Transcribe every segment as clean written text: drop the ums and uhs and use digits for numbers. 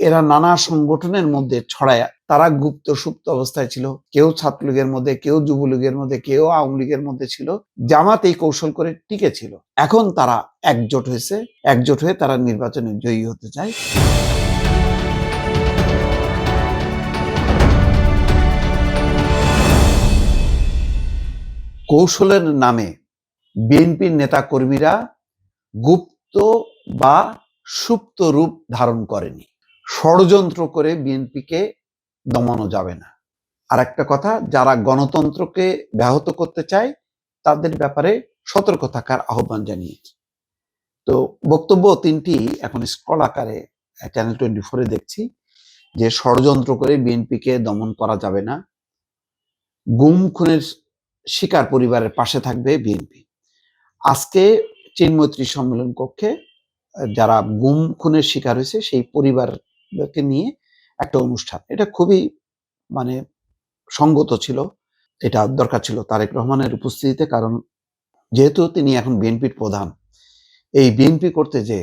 এরা নানা সংগঠনের মধ্যে ছড়ায়, তারা গুপ্ত সুপ্ত অবস্থায় ছিল। কেউ ছাত্রলীগের মধ্যে, কেউ যুবলীগের মধ্যে, কেউ আওয়ামী লীগের মধ্যে ছিল। জামাত এই কৌশল করে টিকে ছিল। এখন তারা একজোট হয়েছে, একজোট হয়ে তারা নির্বাচনে জয়ী হতে চায়। কৌশলের নামে বিএনপির নেতা কর্মীরা গুপ্ত বা সুপ্ত রূপ ধারণ করেনি। ষড়যন্ত্র করে বিএনপিকে দমানো যাবে না। আর একটা কথা, যারা গণতন্ত্রকে ব্যাহত করতে চায় তাদের ব্যাপারে সতর্ক থাকার আহ্বান জানিয়েছে। তো বক্তব্য তিনটি এখন স্ক্রল আকারে চ্যানেল 24-এ দেখছি যে ষড়যন্ত্র করে বিএনপিকে দমন করা যাবে না, গুম খুনের শিকার পরিবারের পাশে থাকবে বিএনপি। আজকে চিন্মৈত্রী সম্মেলন কক্ষে যারা গুম খুনের শিকার হয়েছে সেই পরিবারকে নিয়ে একটা অনুষ্ঠান, এটা খুবই সঙ্গত ছিল, এটা দরকার ছিল তারেক রহমানের উপস্থিতিতে। কারণ যেহেতু তিনি এখন বিএনপির প্রধান, এই বিএনপি করতে যে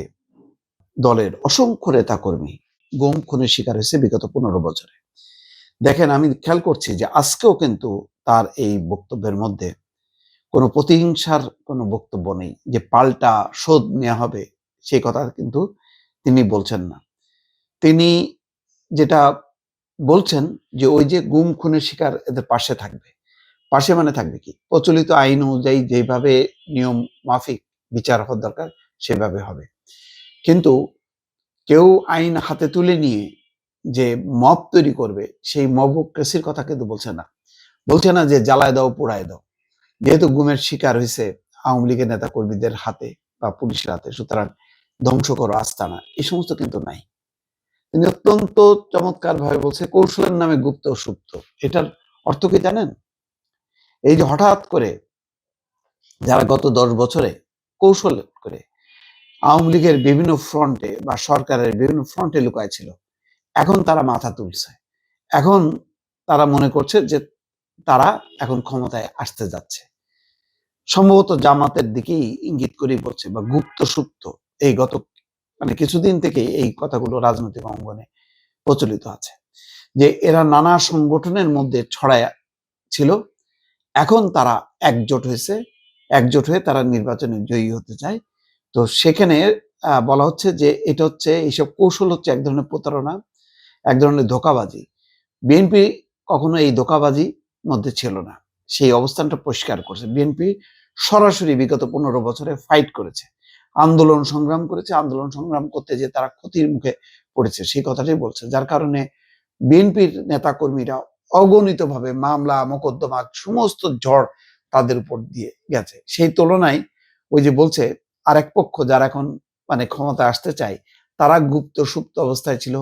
দলের অসংখ্য নেতা কর্মী গুম খুনের শিকার হয়েছে বিগত 15 বছরে। দেখেন, আমি খেয়াল করছি যে আজকেও কিন্তু তার এই বক্তব্যের মধ্যে কোনো প্রতিহিংসার কোনো বক্তব্য নেই, যে পাল্টা শোধ নেওয়া হবে সেই কথা কিন্তু তিনি বলছেন না। তিনি যেটা বলছেন যে ওই যে গুম খুনের শিকার এদের পাশে থাকবে। পাশে মানে থাকবে কি, প্রচলিত আইন অনুযায়ী যেভাবে নিয়ম মাফিক বিচার হওয়ার দরকার সেভাবে হবে। কিন্তু কেউ আইন হাতে তুলে নিয়ে যে মব তৈরি করবে, সেই মবক্রেসির কথা কিন্তু বলছে না। বলছে না যে জ্বালায় দাও পোড়ায় দাও, যেহেতু গুমের শিকার হয়েছে আওয়ামী লীগের নেতা কর্মীদের হাতে বা পুলিশের হাতে, সুতরাং ধ্বংস করো আস্তানা, এই সমস্ত কিন্তু নাই। তিনি অত্যন্ত চমৎকার ভাবে বলছে কৌশলের নামে গুপ্ত সুপ্ত। এটার অর্থ কি জানেন? এই যে হঠাৎ করে যারা গত 10 বছরে কৌশল করে আওয়ামী লীগের বিভিন্ন ফ্রন্টে বা সরকারের বিভিন্ন ফ্রন্টে লুকায় ছিল, এখন তারা মাথা তুলছে। এখন তারা মনে করছে যে তারা এখন ক্ষমতায় আসতে যাচ্ছে। সম্ভবত জামাতের দিকেই ইঙ্গিত করেই বলছে, বা গুপ্ত সুপ্ত। এই গত কিছুদিন থেকে এই কথাগুলো রাজনৈতিক অঙ্গনে প্রচলিত আছে যে এরা নানা সংগঠনের মধ্যে ছড়ায় ছিল, এখন তারা একজোট হয়েছে, একজোট হয়ে তারা নির্বাচনে জয়ী হতে চায়। তো সেখানে বলা হচ্ছে যে এটা হচ্ছে, এইসব কৌশল হচ্ছে এক ধরনের প্রতারণা, এক ধরনের ধোঁকাবাজি। বিএনপি কখনো এই ধোঁকাবাজি মধ্যে ছিল না, সেই অবস্থানটা পরিষ্কার করছে। বিএনপি সরাসরি বিগত 15 বছরে ফাইট করেছে, আন্দোলন সংগ্রাম করেছে, আন্দোলন সংগ্রাম করতে যে তারা ক্ষতির মুখে পড়েছে সেই কথাটাই বলছে। যার কারণে বিএনপির নেতাকর্মীরা অগণিতভাবে মামলা মোকদ্দমা সমস্ত ঝড় তাদের উপর দিয়ে গেছে। সেই তুলনায় ওই যে বলছে আরেক পক্ষ যারা এখন ক্ষমতা আসতে চায়, তারা গুপ্ত সুপ্ত অবস্থায় ছিল।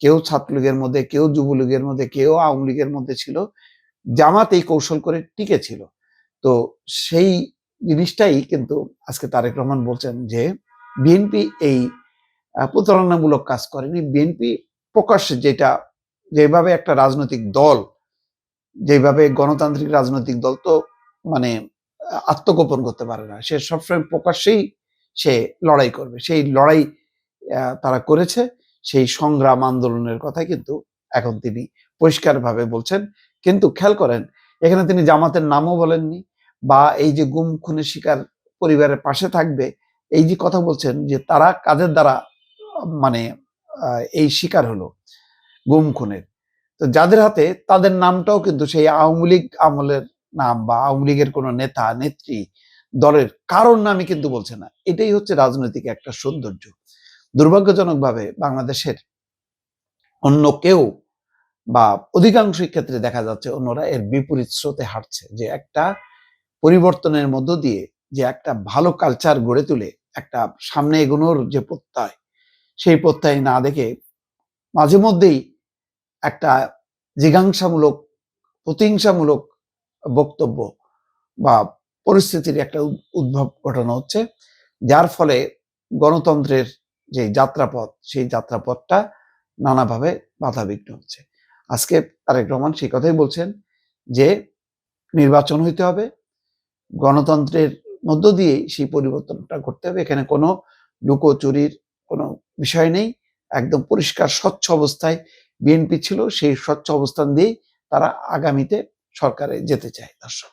কেউ ছাত্রলীগের মধ্যে, কেউ যুবলীগের মধ্যে, কেউ আওয়ামী লীগের মধ্যে ছিল। জামাত এই কৌশল করে টিকে ছিল। তো সেই জিনিসটাই কিন্তু আজকে তারেক রহমান বলছেন যে বিএনপি এই প্রতারণামূলক কাজ করেনি। বিএনপি প্রকাশ্যে যেভাবে একটা রাজনৈতিক দল, যেভাবে গণতান্ত্রিক রাজনৈতিক দল তো আত্মগোপন করতে পারে না, সে সবসময় প্রকাশ্যেই সে লড়াই করবে। সেই লড়াই তারা করেছে, সেই সংগ্রাম আন্দোলনের কথাই কিন্তু এখন তিনি পরিষ্কারভাবে বলছেন। কিন্তু খেয়াল করেন, এখানে তিনি জামাতের নামও বলেননি, বা এই যে গুম খুনের শিকার পরিবারের পাশে থাকবে এই যে কথা বলছেন, যে তারা কাদের দ্বারা এই শিকার হলো গুম খুনের, তো যাদের হাতে, তাদের নামটাও কিন্তু সেই আওয়ামী লীগ আমলের নাম বা আওয়ামী লীগের কোনো নেতা নেত্রী দলের কারোর নামই কিন্তু বলছে না। এটাই হচ্ছে রাজনৈতিক একটা সৌন্দর্য। দুর্ভাগ্যজনকভাবে বাংলাদেশের অন্য কেউ বা অধিকাংশ ক্ষেত্রে দেখা যাচ্ছে অন্যরা এর বিপরীত স্রোতে হাঁটছে, যে একটা পরিবর্তনের মধ্য দিয়ে যে একটা ভালো কালচার গড়ে তুলে একটা সামনে এগোনোর যে প্রত্যয়, সেই প্রত্যয় না দেখে মাঝে মধ্যেই একটা জিজ্ঞাসামূলক প্রতিহিংসামূলক বক্তব্য বা পরিস্থিতির একটা উদ্ভব ঘটানো হচ্ছে, যার ফলে গণতন্ত্রের যে যাত্রাপথ, সেই যাত্রাপথটা নানাভাবে বাধাবিঘ্ন হচ্ছে। আজকে তারেক রহমান সেই কথাই বলছেন যে নির্বাচন হইতে হবে, গণতন্ত্রের মধ্য দিয়ে সেই পরিবর্তনটা করতে হবে। এখানে কোনো লুকোচুরির কোনো বিষয় নেই, একদম পরিষ্কার স্বচ্ছ অবস্থায় বিএনপি ছিল, সেই স্বচ্ছ অবস্থান দিয়েই তারা আগামীতে সরকারে যেতে চায়। দর্শক।